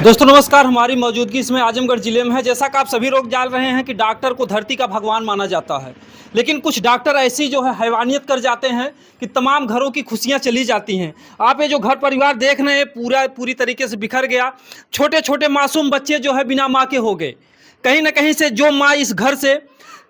दोस्तों नमस्कार। हमारी मौजूदगी इसमें आजमगढ़ ज़िले में है। जैसा कि आप सभी लोग जान रहे हैं कि डॉक्टर को धरती का भगवान माना जाता है, लेकिन कुछ डॉक्टर ऐसी जो है हैवानियत कर जाते हैं कि तमाम घरों की खुशियां चली जाती हैं। आप ये जो घर परिवार देख रहे हैं पूरी तरीके से बिखर गया। छोटे छोटे मासूम बच्चे जो है बिना माँ के हो गए। कहीं ना कहीं से जो माँ इस घर से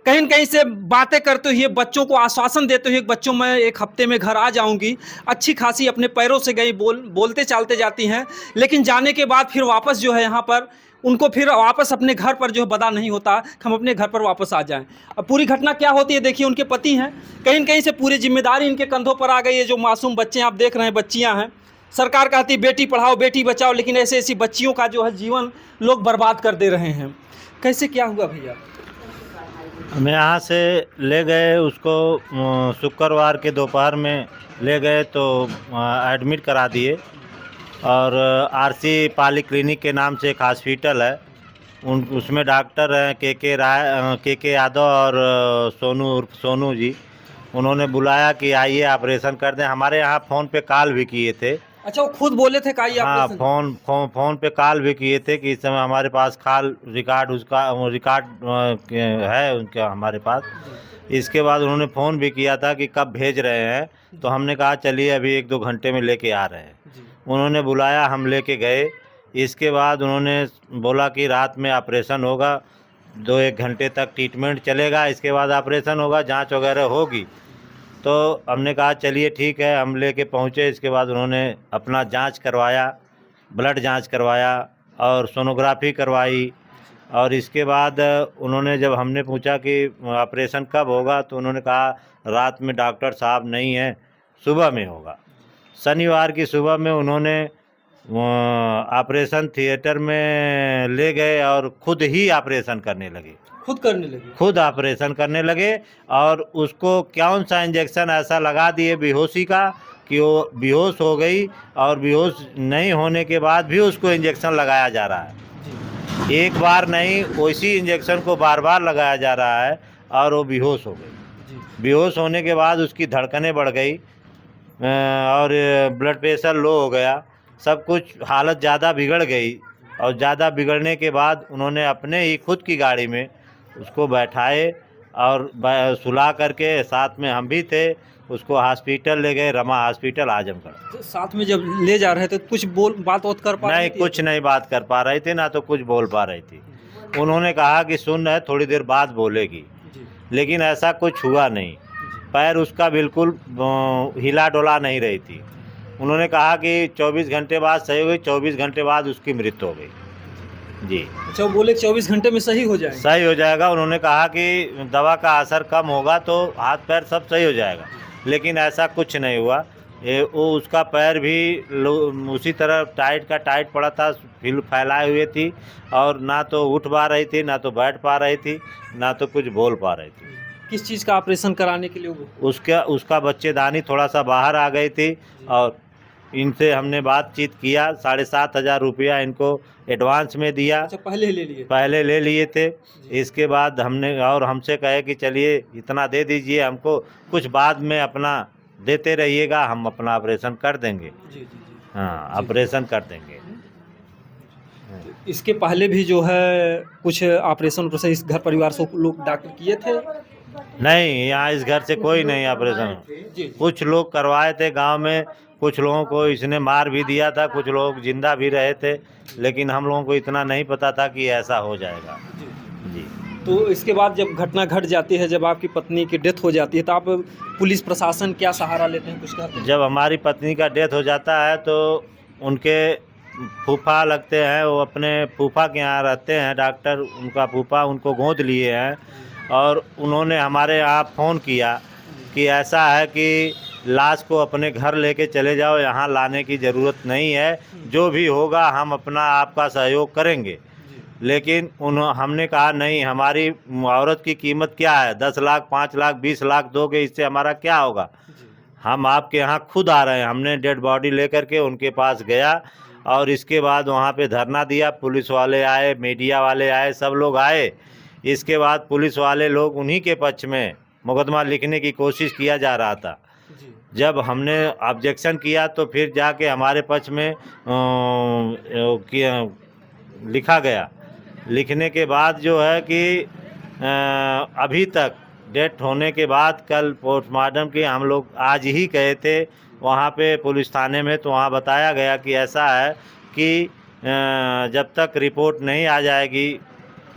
कहीं न कहीं से बातें करते हुए बच्चों को आश्वासन देते हुए, बच्चों मैं एक हफ्ते में घर आ जाऊंगी, अच्छी खासी अपने पैरों से गई, बोलते चालते जाती हैं, लेकिन जाने के बाद फिर वापस जो है यहाँ पर उनको फिर वापस अपने घर पर जो है बदा नहीं होता कि हम अपने घर पर वापस आ जाएं। अब पूरी घटना क्या होती है देखिए। उनके पति हैं, कहीं न कहीं से पूरी जिम्मेदारी इनके कंधों पर आ गई है। जो मासूम बच्चे आप देख रहे हैं, बच्चियाँ हैं। सरकार कहती है बेटी पढ़ाओ बेटी बचाओ, लेकिन ऐसी ऐसी बच्चियों का जो है जीवन लोग बर्बाद कर दे रहे हैं। कैसे क्या हुआ भैया? हम यहाँ से ले गए उसको शुक्रवार के दोपहर में ले गए तो एडमिट करा दिए। और आरसी पाली क्लिनिक के नाम से एक हॉस्पिटल है, उसमें डॉक्टर हैं के यादव और सोनू उर्फ सोनू जी। उन्होंने बुलाया कि आइए ऑपरेशन कर दें। हमारे यहाँ फ़ोन पे कॉल भी किए थे। अच्छा, वो खुद बोले थे का हाँ, फ़ोन पे कॉल भी किए थे कि इस समय हमारे पास कॉल रिकॉर्ड है उनका हमारे पास। इसके बाद उन्होंने फ़ोन भी किया था कि कब भेज रहे हैं, तो हमने कहा चलिए अभी 1-2 घंटे में लेके आ रहे हैं। उन्होंने बुलाया, हम लेके गए। इसके बाद उन्होंने बोला कि रात में ऑपरेशन होगा, 2-1 घंटे तक ट्रीटमेंट चलेगा, इसके बाद ऑपरेशन होगा, जांच वगैरह होगी। तो हमने कहा चलिए ठीक है, हम लेके पहुँचे। इसके बाद उन्होंने अपना जांच करवाया, ब्लड जांच करवाया और सोनोग्राफी करवाई। और इसके बाद उन्होंने जब हमने पूछा कि ऑपरेशन कब होगा, तो उन्होंने कहा रात में डॉक्टर साहब नहीं हैं, सुबह में होगा। शनिवार की सुबह में उन्होंने ऑपरेशन थिएटर में ले गए और खुद ही ऑपरेशन करने लगे। खुद ऑपरेशन करने लगे और उसको कौन सा इंजेक्शन ऐसा लगा दिए बेहोशी का कि वो बेहोश हो गई। और बेहोश नहीं होने के बाद भी उसको इंजेक्शन लगाया जा रहा है। एक बार नहीं, उसी इंजेक्शन को बार बार लगाया जा रहा है और वो बेहोश हो गई। बेहोश होने के बाद उसकी धड़कनें बढ़ गई और ब्लड प्रेशर लो हो गया, सब कुछ हालत ज़्यादा बिगड़ गई। और ज़्यादा बिगड़ने के बाद उन्होंने अपने ही खुद की गाड़ी में उसको बैठाए और सुला करके, साथ में हम भी थे, उसको हॉस्पिटल ले गए, रमा हॉस्पिटल आजमगढ़। तो साथ में जब ले जा रहे थे कुछ बात कर पा रही नहीं, थी? कुछ नहीं बात कर पा रही थी, ना तो कुछ बोल पा रही थी। उन्होंने कहा कि सुन रहे, थोड़ी देर बाद बोलेगी, लेकिन ऐसा कुछ हुआ नहीं। पैर उसका बिल्कुल हिला डोला नहीं रही थी। उन्होंने कहा कि 24 घंटे बाद सही हो गई, 24 घंटे बाद उसकी मृत्यु हो गई। जी। अच्छा, वो बोले 24 घंटे में सही हो जाएगा? सही हो जाएगा। उन्होंने कहा कि दवा का असर कम होगा तो हाथ पैर सब सही हो जाएगा, लेकिन ऐसा कुछ नहीं हुआ। वो उसका पैर भी उसी तरह टाइट का टाइट पड़ा था, फैलाए हुए थी, और ना तो उठ पा रही थी, ना तो बैठ पा रही थी, ना तो कुछ बोल पा रही थी। किस चीज़ का ऑपरेशन कराने के लिए? उसका बच्चेदानी थोड़ा सा बाहर आ गई थी। और इनसे हमने बातचीत किया, 7,500 रुपया इनको एडवांस में दिया। अच्छा, पहले ले लिए थे। इसके बाद हमसे कहे कि चलिए इतना दे दीजिए हमको, कुछ बाद में अपना देते रहिएगा, हम अपना ऑपरेशन कर देंगे। हाँ, ऑपरेशन कर देंगे। इसके पहले भी जो है कुछ ऑपरेशन इस घर परिवार से लोग डॉक्टर किए थे? नहीं, यहाँ इस घर से कोई नहीं ऑपरेशन। कुछ लोग करवाए थे गांव में, कुछ लोगों को इसने मार भी दिया था, कुछ लोग जिंदा भी रहे थे, लेकिन हम लोगों को इतना नहीं पता था कि ऐसा हो जाएगा। जी। तो इसके बाद जब घटना घट जाती है, जब आपकी पत्नी की डेथ हो जाती है, तो आप पुलिस प्रशासन क्या सहारा लेते हैं, कुछ कहते हैं? जब हमारी पत्नी का डेथ हो जाता है तो उनके फूफा लगते हैं, वो अपने फूफा के यहाँ रहते हैं डॉक्टर, उनका फूफा उनको गोद लिए हैं। और उन्होंने हमारे यहाँ फ़ोन किया कि ऐसा है कि लाश को अपने घर लेके चले जाओ, यहाँ लाने की ज़रूरत नहीं है, जो भी होगा हम अपना आपका सहयोग करेंगे। लेकिन हमने कहा नहीं, हमारी औरत की कीमत क्या है, 10 लाख 5 लाख 20 लाख दोगे, इससे हमारा क्या होगा। हम आपके यहाँ खुद आ रहे हैं। हमने डेड बॉडी लेकर के उनके पास गया और इसके बाद वहाँ पे धरना दिया। पुलिस वाले आए, मीडिया वाले आए, सब लोग आए। इसके बाद पुलिस वाले लोग उन्हीं के पक्ष में मुकदमा लिखने की कोशिश किया जा रहा था। जब हमने ऑब्जेक्शन किया तो फिर जाके हमारे पक्ष में लिखा गया। लिखने के बाद जो है कि अभी तक डेथ होने के बाद कल पोस्टमार्टम के हम लोग आज ही गए थे वहाँ पे पुलिस थाने में, तो वहाँ बताया गया कि ऐसा है कि जब तक रिपोर्ट नहीं आ जाएगी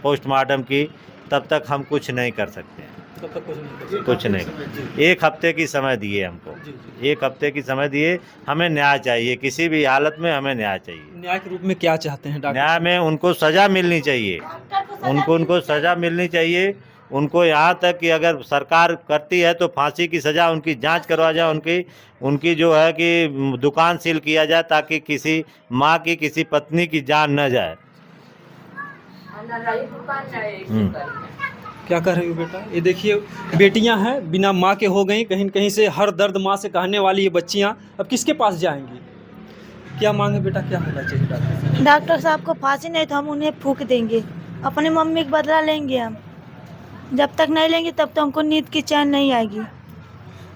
पोस्टमार्टम की तब तक हम कुछ नहीं कर सकते हैं। तब तक कुछ नहीं कर सकते। कुछ नहीं। एक हफ्ते की समय दिए हमको, एक हफ्ते की समय दिए। हमें न्याय चाहिए, किसी भी हालत में हमें न्याय चाहिए। न्याय के रूप में क्या चाहते हैं डॉक्टर? न्याय में उनको सज़ा मिलनी चाहिए, उनको सज़ा मिलनी चाहिए। उनको यहाँ तक कि अगर सरकार करती है तो फांसी की सज़ा, उनकी जांच करवा जाए, उनकी जो है कि दुकान सील किया जाए ताकि किसी माँ की, किसी पत्नी की जान न जाए। क्या कर रही हो बेटा? ये देखिए बेटियां हैं, बिना माँ के हो गई, कहीं न कहीं से हर दर्द माँ से कहने वाली ये बच्चियां अब किसके पास जाएंगी? क्या मांगे बेटा, क्या होना चाहिए डॉक्टर? डॉक्टर साहब को फांसी नहीं तो हम उन्हें फूंक देंगे, अपनी मम्मी का बदला लेंगे हम। जब तक नहीं लेंगे तब तक हमको नींद की चैन नहीं आएगी।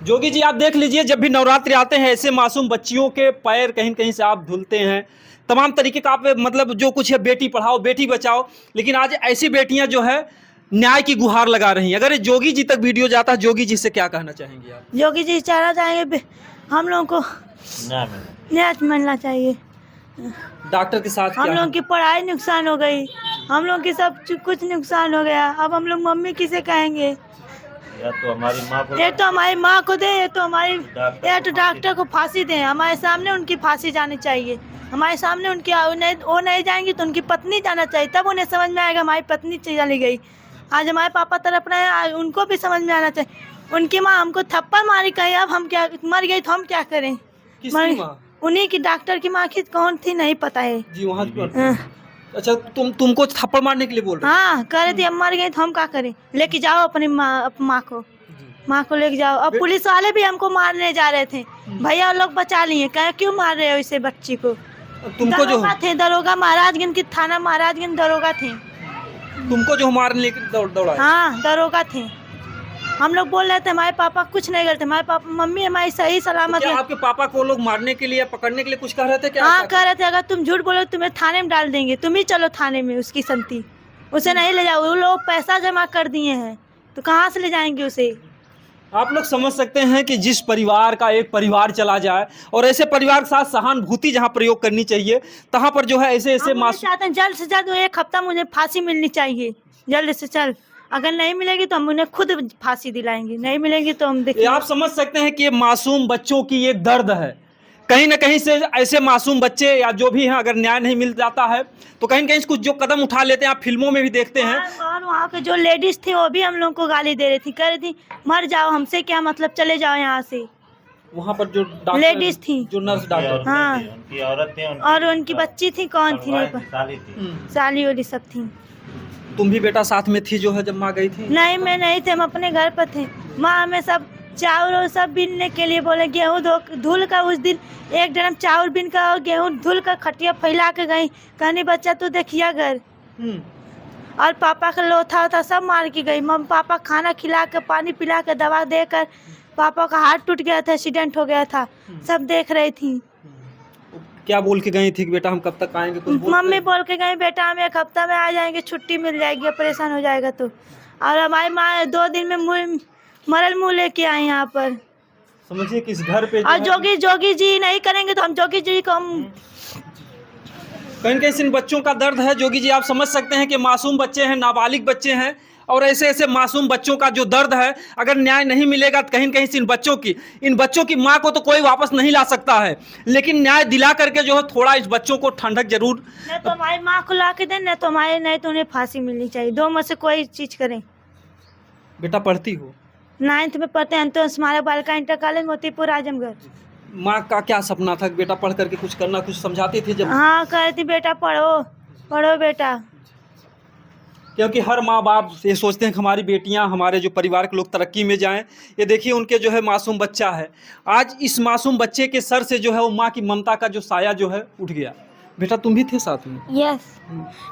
जोगी जी आप देख लीजिए, जब भी नवरात्रि आते हैं ऐसे मासूम बच्चियों के पैर कहीं न कहीं से आप धुलते हैं, तमाम तरीके का आप मतलब जो कुछ है बेटी पढ़ाओ बेटी बचाओ, लेकिन आज ऐसी बेटियां जो है न्याय की गुहार लगा रही हैं। अगर ये जोगी जी तक वीडियो जाता है, जोगी जी से क्या कहना चाहेंगे आप? जोगी जी चाहना चाहेंगे हम लोगों को न्याय मिलना चाहिए। डॉक्टर के साथ हम लोगों की पढ़ाई नुकसान हो गई, हम लोगों की सब कुछ नुकसान हो गया। अब हम लोग मम्मी किसे कहेंगे? या तो हमारी माँ को, ये तो हमारी माँ को दे, ये तो डॉक्टर को फांसी दें। हमारे सामने उनकी फांसी जानी चाहिए, हमारे सामने उनकी वो नहीं जाएंगी तो उनकी पत्नी जाना चाहिए, तब उन्हें समझ में आएगा हमारी पत्नी चली गई। आज हमारे पापा तरफ रहे, आज उनको भी समझ में आना चाहिए। उनकी माँ हमको थप्पड़ मारी कही, अब हम क्या, मर गई तो हम क्या करें? किसकी माँ? उन्हीं की, डॉक्टर की माँ की कौन थी नहीं पता है जी वहाँ पर। अच्छा तुमको थप्पड़ मारने के लिए बोल रहे? हाँ कह रहे थे हम मर गए तो हम क्या करें? लेके जाओ अपनी माँ को लेके जाओ। अब पुलिस वाले भी हमको मारने जा रहे थे, भैया लोग बचा लिए। कहे क्यों मार रहे हो इसे बच्ची को? तुमको जो थे दरोगा, महाराजगंज की थाना महाराजगंज दरोगा थे, तुमको जो मारने लेके दौड़ा? हाँ दरोगा थे। हम लोग बोल रहे थे हमारे पापा कुछ नहीं करते, हमारे पापा मम्मी हमारी सही सलामत क्या है। आपके पापा को लोग मारने के लिए, पकड़ने के लिए कुछ कह रहे थे क्या? हाँ कह रहे थे अगर तुम झूठ बोलो तुम्हें थाने में डाल देंगे, तुम ही चलो थाने में। उसकी संती उसे नहीं ले जाओ, वो लोग पैसा जमा कर दिए हैं तो कहाँ से ले जाएंगे उसे? आप लोग समझ सकते हैं कि जिस परिवार का एक परिवार चला जाए और ऐसे परिवार के साथ सहानुभूति जहां प्रयोग करनी चाहिए, तहां पर जो है ऐसे मासूम चाहते हैं जल्द से जल्द एक हफ्ता मुझे फांसी मिलनी चाहिए, जल्द से जल्द। अगर नहीं मिलेगी तो हम उन्हें खुद फांसी दिलाएंगे, नहीं मिलेंगी तो हम देखिए। आप समझ सकते हैं कि ये मासूम बच्चों की एक दर्द है। कहीं ना कहीं से ऐसे मासूम बच्चे या जो भी हैं, अगर न्याय नहीं मिल जाता है तो कहीं ना कहीं कुछ जो कदम उठा लेते हैं, आप फिल्मों में भी देखते हैं। और वहाँ के जो लेडीज थी वो भी हम लोग को गाली दे रही थी, कह रही थी मर जाओ, हमसे क्या मतलब, चले जाओ यहाँ से। वहाँ पर जो लेडीज थी, जो नर्स डॉक्टर, हाँ उनकी औरत थी, और उनकी बच्ची थी, कौन थी नहीं पता, साली वाली सब थी। तुम भी बेटा साथ में थी जो है जब माँ गई थी? नहीं मैं नहीं थे, हम अपने घर पर थे। माँ हमें सब चावल और सब बीनने के लिए बोले, गेहूँ धुल का उस दिन 1 ड्रम चावल बीन का और गेहूँ धुल कर खटिया फैला के गई। कहनी बच्चा तू देखिया घर। और पापा का लोथा वोथा सब मार के गई। मम्मी पापा खाना खिला कर, पानी पिला कर, दवा देकर, पापा का हाथ टूट गया था, एक्सीडेंट हो गया था, सब देख रही थी। क्या बोल के गई थी कि बेटा हम कब तक आएंगे? कुछ मम्मी बोल के गई बेटा हम 1 हफ्ता में आ जाएंगे, छुट्टी मिल जाएगी, ऑपरेशन हो जाएगा तो। और हमारी माँ 2 दिन में मरल मुँह लेके आए यहाँ पर। समझिए कि इस घर पे और जोगी जी नहीं करेंगे तो हम जोगी जी को हम कहीं कहीं से इन बच्चों का दर्द है। जोगी जी आप समझ सकते हैं कि मासूम बच्चे हैं, नाबालिग बच्चे हैं, और ऐसे मासूम बच्चों का जो दर्द है, अगर न्याय नहीं मिलेगा तो कहीं कहीं से इन बच्चों की माँ को तो कोई वापस नहीं ला सकता है, लेकिन न्याय दिला करके जो है थोड़ा इस बच्चों को ठंडक जरूर। नहीं तो हमारी माँ को ला के दें, नहीं तो नहीं तो उन्हें फांसी मिलनी चाहिए। 2 में से कोई चीज़ करें। बेटा पढ़ती हो? 9th में पढ़ते हैं तो स्मारक बालिका इंटर कॉलेज मोतीपुर आजमगढ़। माँ का क्या सपना था कि बेटा पढ़ करके कुछ करना, कुछ समझाती थी जब? हाँ कहती बेटा पढ़ो बेटा। क्योंकि हर माँ बाप ये सोचते हैं कि हमारी बेटियां, हमारे जो परिवार के लोग तरक्की में जाएं। ये देखिए उनके जो है मासूम बच्चा है, आज इस मासूम बच्चे के सर से जो है वो माँ की ममता का जो साया जो है उठ गया। बेटा तुम भी थे साथ में? यस,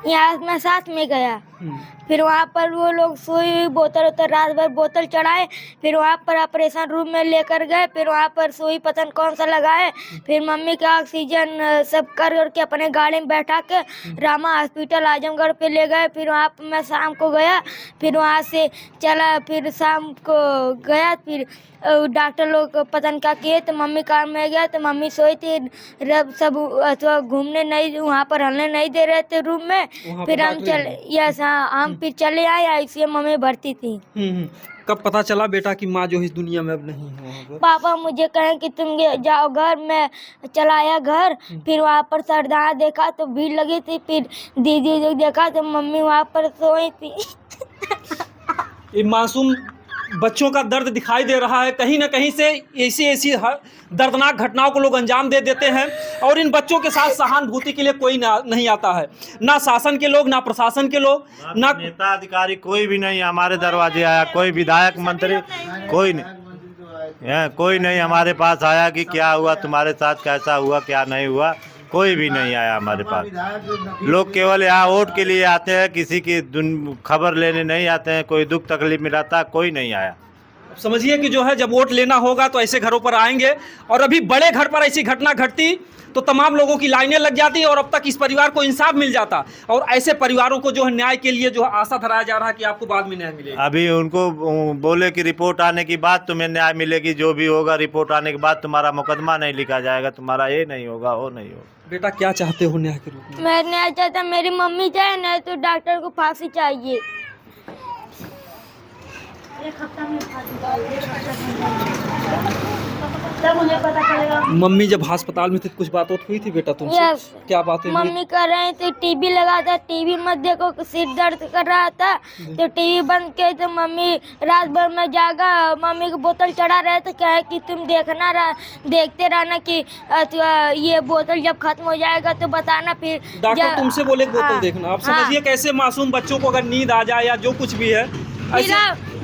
यहाँ मैं साथ में गया। हम्म, फिर वहाँ पर वो लोग सुई बोतल उतर रात भर बोतल चढ़ाए। फिर वहाँ पर ऑपरेशन रूम में लेकर गए। फिर वहाँ पर सुई पता नहीं कौन सा लगाए। फिर मम्मी का ऑक्सीजन सब कर करके अपने गाड़ी में बैठा के रामा हॉस्पिटल आजमगढ़ पे ले गए। फिर वहाँ पर मैं शाम को गया। फिर वहाँ से चला, फिर शाम को गया। फिर डॉक्टर लोग पता नहीं क्या किए, तो मम्मी काम में गया तो मम्मी सोई थी। रब सब अथवा घूमने नहीं, वहाँ पर हलने नहीं दे रहे थे रूम में। वहाँ फिर पर हम डॉक्टर चले, ही? यस हाँ, हम फिर चले आए। आईसीयू मम्मी भर्ती थी। कब पता चला बेटा कि माँ जो इस दुनिया में अब नहीं है वहाँ पर? पापा मुझे कहे कि तुम जाओ घर। मैं चला आया घर। फिर वहाँ पर सरदार देखा तो भीड़ लगी थी। फिर दीदी जो देखा तो मम्मी वहाँ पर सोई थी। ये मासूम बच्चों का दर्द दिखाई दे रहा है। कहीं ना कहीं से ऐसी ऐसी दर्दनाक घटनाओं को लोग अंजाम दे देते हैं और इन बच्चों के साथ सहानुभूति के लिए कोई नहीं आता है, ना शासन के लोग, ना प्रशासन के लोग, ना नेता अधिकारी, कोई भी नहीं हमारे दरवाजे आया। कोई विधायक मंत्री कोई नहीं, कोई नहीं हमारे पास आया कि क्या हुआ तुम्हारे साथ, कैसा हुआ, क्या नहीं हुआ। कोई भी नहीं आया हमारे पास। लोग केवल यहाँ वोट के लिए आते हैं, किसी की खबर लेने नहीं आते हैं। कोई दुख तकलीफ में रहता, कोई नहीं आया। समझिए कि जो है जब वोट लेना होगा तो ऐसे घरों पर आएंगे और अभी बड़े घर पर ऐसी घटना घटती तो तमाम लोगों की लाइनें लग जाती और अब तक इस परिवार को इंसाफ मिल जाता। और ऐसे परिवारों को जो है न्याय के लिए जो है आशा धराया जा रहा है कि आपको बाद में न्याय मिलेगा। अभी उनको बोले कि रिपोर्ट आने के बाद तुम्हें न्याय मिलेगी, जो भी होगा रिपोर्ट आने के बाद तुम्हारा मुकदमा नहीं लिखा जाएगा, तुम्हारा ये नहीं होगा, वो नहीं होगा। बेटा क्या चाहते हो न्याय के रूप में? मैं न्याय चाहता, मेरी मम्मी चाहे नहीं तो डॉक्टर को फांसी चाहिए। तब मुझे पता चलेगा। मम्मी जब अस्पताल में थी कुछ बात हुई थी बेटा तुमसे? Yes. क्या बातें हुई? मम्मी कह रहे थे टीवी लगा था, टीवी मत देखो, सिर दर्द कर रहा था तो टीवी बंद किए। तो मम्मी रात भर में जागा, मम्मी को बोतल चढ़ा रहे थे। कहे कि तुम देखते रहना कि ये बोतल जब खत्म हो जाएगा तो बताना। फिर डॉक्टर तुमसे बोले बोतल हाँ, देखना। आप हाँ। समझिए कैसे मासूम बच्चों को अगर नींद आ जाए या जो कुछ भी है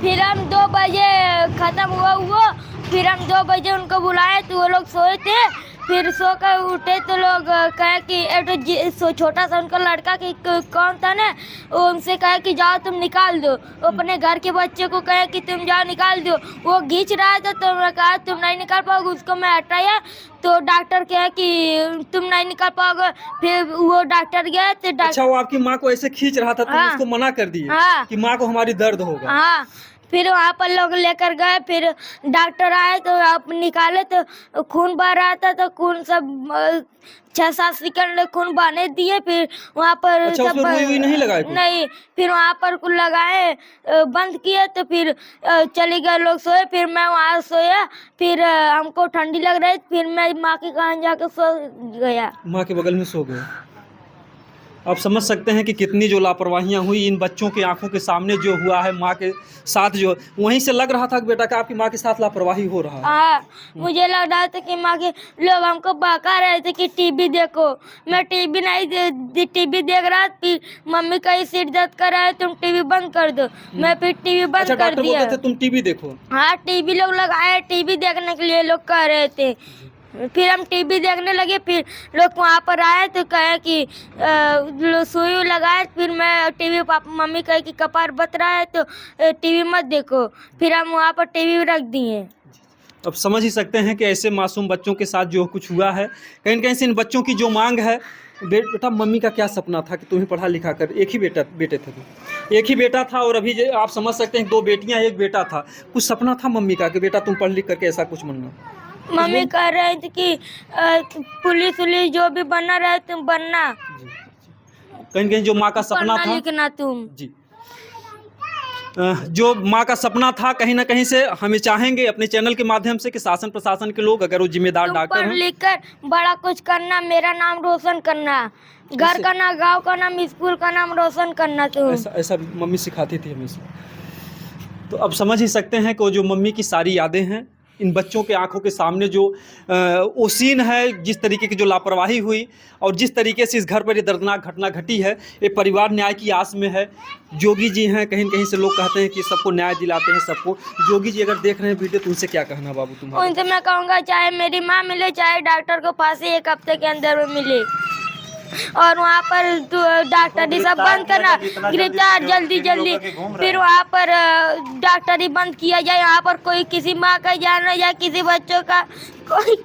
फिर हम 2 बजे खत्म हुआ। फिर हम 2 बजे उनको बुलाए तो वो लोग सोए थे। फिर सो कर उठे तो लोग कहे कि एक तो छोटा सा उनका लड़का कि कौन था ना, वो उनसे कहे कि जाओ तुम निकाल दो। अपने घर के बच्चे को कहे कि तुम जाओ निकाल दो। वो खींच रहा था तो मैं कहा तुम नहीं निकाल पाओगे। उसको मैं हटाया तो डॉक्टर कहे कि तुम नहीं निकाल पाओगे। फिर वो डॉक्टर गया तो अच्छा वो आपकी माँ को ऐसे खींच रहा था, तुम हाँ। उसको मना कर दिए हाँ। कि माँ को हमारी दर्द होगा? हाँ। फिर वहाँ पर लोग लेकर गए। फिर डॉक्टर आए तो आप निकाले तो खून बह रहा था। तो खून सब 6-7 सेकंड खून बहने दिए। फिर वहाँ पर अच्छा, उसमें रुई हुई नहीं लगाए कुछ? नहीं, फिर वहाँ पर कुछ लगाए, बंद किए। तो फिर चले गए लोग सोए। फिर मैं वहाँ सोया। फिर हमको ठंडी लग रही। फिर मैं माँ के कहाँ जाकर सो गया। माँ के बगल में सो गए। आप समझ सकते हैं कि कितनी जो लापरवाहियाँ हुई इन बच्चों की आंखों के सामने जो हुआ है माँ के साथ। जो वहीं से लग रहा था कि बेटा का आपकी माँ के साथ लापरवाही हो रहा है। हाँ, मुझे लग रहा था कि माँ के लोग हमको बहका रहे थे कि टीवी देखो। मैं टीवी नहीं टीवी देख रहा थी। मम्मी का ही सिर दर्द कर रहा है, तुम टीवी बंद कर दो। मैं फिर टीवी बंद अच्छा, कर डॉक्टर दिया। बोलते थे तुम टीवी देखो? हाँ, टीवी लोग लगाए, टीवी देखने के लिए लोग कह रहे थे। फिर हम टीवी देखने लगे। फिर लोग वहाँ पर आए तो कहे कि सुई लगाए। फिर मैं टीवी मम्मी कहे कि कपार बत रहा है तो टीवी मत देखो। फिर हम वहाँ पर टीवी रख दिए। अब समझ ही सकते हैं कि ऐसे मासूम बच्चों के साथ जो कुछ हुआ है, कहीं न कहीं से इन बच्चों की जो मांग है। बेटा मम्मी का क्या सपना था कि तुम्हें पढ़ा लिखा कर? एक ही बेटे थे तुम? एक ही बेटा था और अभी आप समझ सकते हैं 2 बेटियां 1 बेटा था। कुछ सपना था मम्मी का कि बेटा तुम पढ़ लिख करके ऐसा कुछ बनना? मम्मी कह रहे थे कि पुलिस जो भी बनना रहे तुम बनना। कहीं कहीं जो माँ का सपना पढ़ना था लिखना तुम। जी, जो माँ का सपना था कहीं ना कहीं से हमें चाहेंगे अपने चैनल के माध्यम से कि शासन प्रशासन के लोग अगर वो जिम्मेदार तुम डॉक्टर पढ़ हैं, लिख कर बड़ा कुछ करना, मेरा नाम रोशन करना, घर का नाम, गांव का नाम, स्कूल का नाम रोशन करना तुम। ऐसा मम्मी सिखाती थी हमेशा। तो अब समझ ही सकते हैं कि वो जो मम्मी की सारी यादें हैं इन बच्चों के आंखों के सामने जो वो सीन है, जिस तरीके की जो लापरवाही हुई और जिस तरीके से इस घर पर ये दर्दनाक घटना घटी है, ये परिवार न्याय की आस में है। जोगी जी हैं, कहीं कहीं से लोग कहते हैं कि सबको न्याय दिलाते हैं सबको। जोगी जी अगर देख रहे हैं वीडियो तो उनसे क्या कहना बाबू तुम्हारा? उनसे मैं कहूँगा चाहे मेरी माँ मिले चाहे डॉक्टर को फांसी 1 हफ्ते के अंदर में मिले। और वहाँ पर डॉक्टरी सब बंद करना, गिरफ्तार जल्दी जल्दी। फिर वहाँ पर डॉक्टरी बंद किया जाए, यहाँ पर कोई किसी माँ का जान न जाए, किसी बच्चों का कोई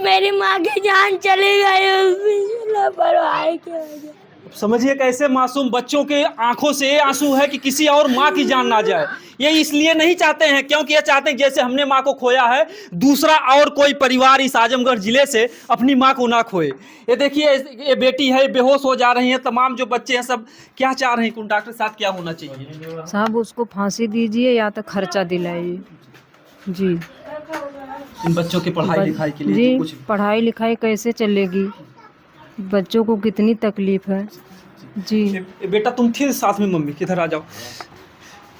मेरी माँ की जान चली गई लापरवाही की वजह। समझिए कैसे मासूम बच्चों के आंखों से ये आंसू है कि किसी और माँ की जान ना जाए। ये इसलिए नहीं चाहते हैं क्योंकि ये चाहते हैं जैसे हमने माँ को खोया है, दूसरा और कोई परिवार इस आजमगढ़ जिले से अपनी माँ को ना खोए। ये देखिए, ये बेटी है, बेहोश हो जा रही है। तमाम जो बच्चे हैं सब क्या चाह रहे हैं, डॉक्टर साहब क्या होना चाहिए? साहब उसको फांसी दीजिए या तो खर्चा दिलाइए जी। इन बच्चों की पढ़ाई लिखाई के लिए जी, कुछ पढ़ाई लिखाई कैसे चलेगी, बच्चों को कितनी तकलीफ है जी। ये बेटा तुम थे साथ में, मम्मी किधर आ जाओ।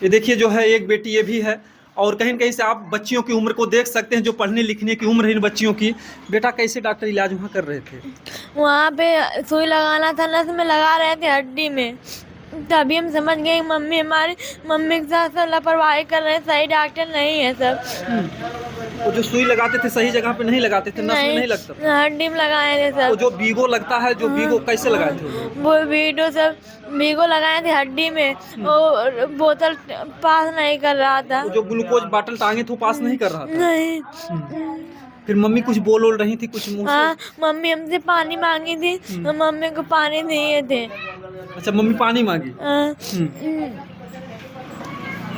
ये देखिए जो है एक बेटी ये भी है, और कहीं न कहीं से आप बच्चियों की उम्र को देख सकते हैं, जो पढ़ने लिखने की उम्र है इन बच्चियों की। बेटा कैसे डॉक्टर इलाज वहाँ कर रहे थे? वहाँ पे सुई लगाना था, नस में लगा रहे थे हड्डी में, तभी हम समझ गए मम्मी हमारी मम्मी के साथ लापरवाही कर रहे हैं, सही डॉक्टर नहीं है सब। वो जो सुई लगाते थे सही जगह पे नहीं लगाते थे, नस में नहीं लगता था। हड्डी में लगाए थे वो सब। जो बीगो लगता है, जो बीगो कैसे लगाए थे? वो वीडियो सब बीगो लगाए थे हड्डी में, वो बोतल पास नहीं कर रहा था। वो जो ग्लूकोज बॉटल टांगे थे वो पास नहीं कर रहा था। नहीं। फिर मम्मी कुछ बोल रही थी कुछ मुंह से? हाँ, मम्मी हमसे पानी मांगी थी, तो मम्मी को पानी दिए थे। अच्छा, मम्मी पानी मांगी।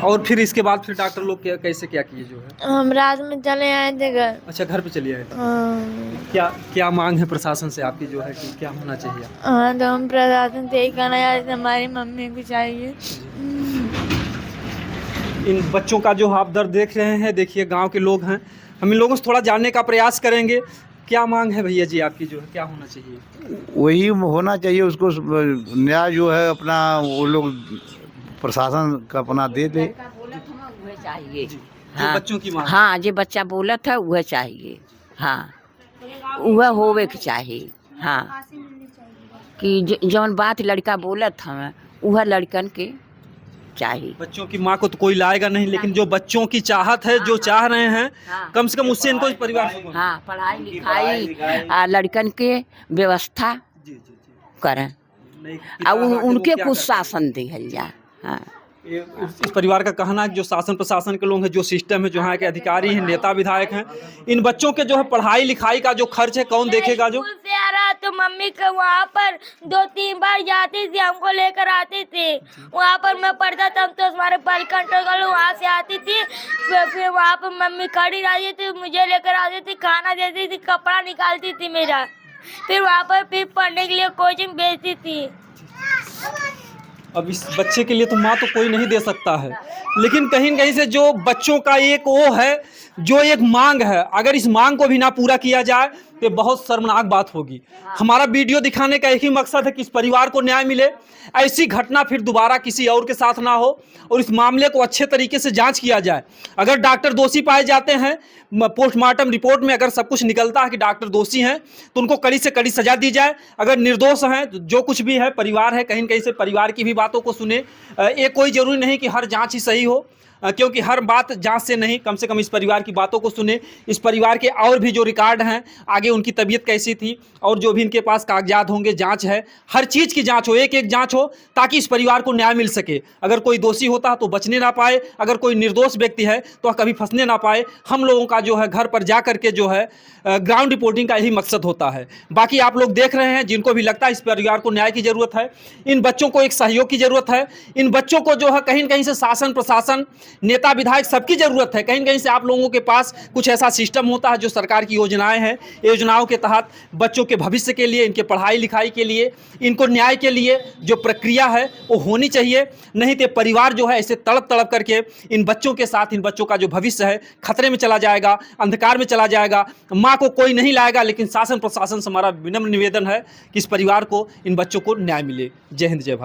और फिर इसके बाद फिर डॉक्टर लोग कैसे क्या किए जो है? हम रात में चले आए थे घर। अच्छा, घर पे चले आए थे। हाँ, क्या क्या मांग है प्रशासन से आपकी जो है कि क्या होना चाहिए? हाँ, तो हम प्रशासन से यही कहना चाहते हैं, हमारी मम्मी को चाहिए। इन बच्चों का जो आप दर्द देख रहे हैं, देखिए गांव के लोग हैं, हम इन लोगों से थोड़ा जानने का प्रयास करेंगे। क्या मांग है भैया जी आपकी जो है, क्या होना चाहिए? वही होना चाहिए, उसको न्याय जो है अपना वो लोग प्रशासन का अपना दे दे। चाहिए जो हाँ, बच्चों की मांग। हाँ जे बच्चा बोलत है वह चाहिए, हाँ वह होवे के चाहिए, हाँ कि जौन बात लड़का बोलत हमें वह लड़कन के चाहिए। बच्चों की माँ को तो कोई लाएगा नहीं, लेकिन जो बच्चों की चाहत है, जो चाह रहे हैं, कम से कम उससे इनको परिवार से हाँ पढ़ाई लिखाई लड़कन के व्यवस्था जी जी जी करें नहीं, और पिता के उनके लोग क्या कुछ करते हैं? शासन दिहल जाए। हाँ इस परिवार का कहना है कि जो शासन प्रशासन के लोग हैं, जो सिस्टम है, जो यहाँ के अधिकारी हैं, नेता विधायक हैं, इन बच्चों के जो है पढ़ाई लिखाई का जो खर्च है कौन देखेगा? जो स्कूल से आ रहा तो मम्मी को वहाँ पर 2-3 बार जाती थी, हमको लेकर आती थी। वहाँ पर मैं पढ़ता था तो हमारे पल कंट्रोल वहाँ से आती थी, फिर वहाँ पर मम्मी खड़ी रहती थी, मुझे लेकर आती थी, खाना देती थी, कपड़ा निकालती थी मेरा, फिर वहाँ पर फिर पढ़ने के लिए कोचिंग भेजती थी। अब इस बच्चे के लिए तो माँ तो कोई नहीं दे सकता है, लेकिन कहीं न कहीं से जो बच्चों का एक वो है, जो एक मांग है, अगर इस मांग को भी ना पूरा किया जाए तो बहुत शर्मनाक बात होगी। हमारा वीडियो दिखाने का एक ही मकसद है कि इस परिवार को न्याय मिले, ऐसी घटना फिर दोबारा किसी और के साथ ना हो, और इस मामले को अच्छे तरीके से जांच किया जाए। अगर डॉक्टर दोषी पाए जाते हैं, पोस्टमार्टम रिपोर्ट में अगर सब कुछ निकलता है कि डॉक्टर दोषी हैं, तो उनको कड़ी से कड़ी सजा दी जाए। अगर निर्दोष हैं, जो कुछ भी है, परिवार है, कहीं न कहीं से परिवार की भी बातों को सुने। ये कोई ज़रूरी नहीं कि हर जाँच ही सही हो, क्योंकि हर बात जांच से नहीं, कम से कम इस परिवार की बातों को सुने। इस परिवार के और भी जो रिकॉर्ड हैं, आगे उनकी तबीयत कैसी थी, और जो भी इनके पास कागजात होंगे, जांच है, हर चीज़ की जांच हो, एक एक जांच हो, ताकि इस परिवार को न्याय मिल सके। अगर कोई दोषी होता है तो बचने ना पाए, अगर कोई निर्दोष व्यक्ति है तो कभी फंसने ना पाए। हम लोगों का जो है घर पर जा करके जो है ग्राउंड रिपोर्टिंग का यही मकसद होता है। बाकी आप लोग देख रहे हैं, जिनको भी लगता है इस परिवार को न्याय की ज़रूरत है, इन बच्चों को एक सहयोग की ज़रूरत है, इन बच्चों को जो है कहीं न कहीं से शासन प्रशासन, नेता विधायक सबकी ज़रूरत है। कहीं न कहीं से आप लोगों के पास कुछ ऐसा सिस्टम होता है, जो सरकार की योजनाएं हैं, योजनाओं के तहत बच्चों के भविष्य के लिए, इनके पढ़ाई लिखाई के लिए, इनको न्याय के लिए जो प्रक्रिया है वो होनी चाहिए। नहीं तो परिवार जो है ऐसे तड़प तड़प करके इन बच्चों के साथ, इन बच्चों का जो भविष्य है खतरे में चला जाएगा, अंधकार में चला जाएगा। माँ को कोई नहीं लाएगा, लेकिन शासन प्रशासन से हमारा विनम्र निवेदन है कि इस परिवार को, इन बच्चों को न्याय मिले। जय हिंद, जय भारत।